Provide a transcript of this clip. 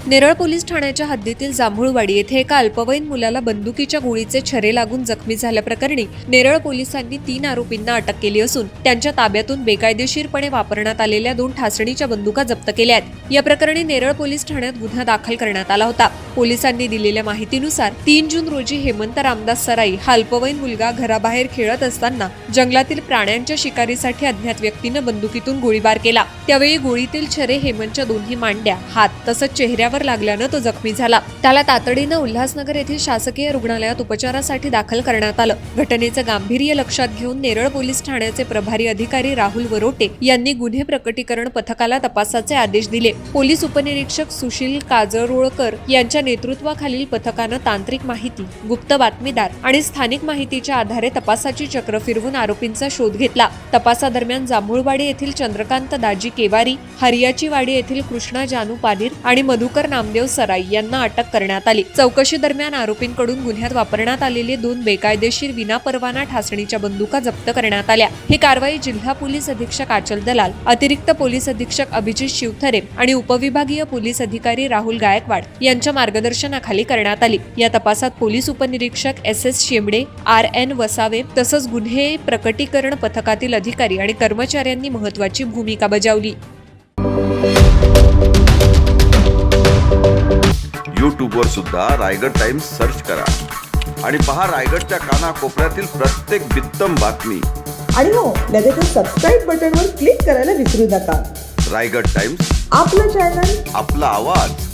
Neral police ठाण्याच्या हद्दीतील जांभूळवाडी येथे एका अल्पवयीन मुलाला बंदुकीच्या गोळीचे छरे लागून जखमी झाल्याप्रकरणी नेरळ पोलिसांनी 3 आरोपींना अटक केली असून त्यांच्या ताब्यातून बेकायदेशीरपणे वापरण्यात आलेल्या 2 ठासणीच्या बंदुका जप्त केल्या आहेत। या प्रकरणी नेरळ पोलीस ठाण्यात गुन्हा दाखल करण्यात आला होता। पोलिसांनी दिलेल्या माहितीनुसार 3 जून रोजी हेमंत रामदास सराई हा अल्पवयीन मुलगा घराबाहेर खेळत असताना जंगलातील प्राण्यांच्या शिकारीसाठी अज्ञात व्यक्तीने बंदुकीतून गोळीबार केला। त्यावेळी गोळीतील छरे हेमंतच्या दोन्ही मांड्या, हात तसंच चेहऱ्यावर लागल्यानं तो जखमी झाला। त्याला तातडीनं उल्हासनगर येथील शासकीय रुग्णालयात उपचारासाठी दाखल करण्यात आलं। घटनेचं गांभीर्य लक्षात घेऊन नेरळ पोलीस ठाण्याचे प्रभारी अधिकारी राहुल वरोटे यांनी गुन्हे प्रकटीकरण पथकाला तपासाचे आदेश दिले। पोलीस उपनिरीक्षक सुशील काजरोळकर यांच्या नेतृत्वाखालील पथकानं तांत्रिक माहिती, गुप्त बातमीदार आणि स्थानिक माहितीच्या आधारे तपासाची चक्र फिरवून आरोपींचा शोध घेतला। तपासादरम्यान जांभूळवाडी येथील चंद्रकांत दाजी केवारी, हरियाची वाडी येथील कृष्णा जानू पालीर आणि मधुकर नामदेव सराई यांना अटक करण्यात आली। चौकशी दरम्यान आरोपींकडून गुन्ह्यात वापरण्यात आलेले 2 बेकायदेशीर विनापरवाना ठासणीच्या बंदुका जप्त करण्यात आल्या। ही कारवाई जिल्हा पोलीस अधीक्षक आचल दलाल, अतिरिक्त पोलीस अधीक्षक अभिजित शिवथरे आणि उपविभागीय पोलीस अधिकारी राहुल गायकवाड यांच्या मार्गदर्शनाखाली करण्यात आली। या तपासात पोलीस उपनिरीक्षक SS शेंबडे, RN वसावे तसंच गुन्हे प्रकटीकरण पथकातील अधिकारी आणि कर्मचाऱ्यांनी महत्त्वाची भूमिका बजावली। यूट्यूबवर सुद्धा रायगड टाइम्स सर्च करा आणि पहा रायगडच्या कानाकोपऱ्यातील प्रत्येक बित्तम बातमी। आणि हो, लगेच सबस्क्राईब बटनवर क्लिक करायला विसरू नका। रायगड टाइम्स, आपलं चॅनल, आपला आवाज।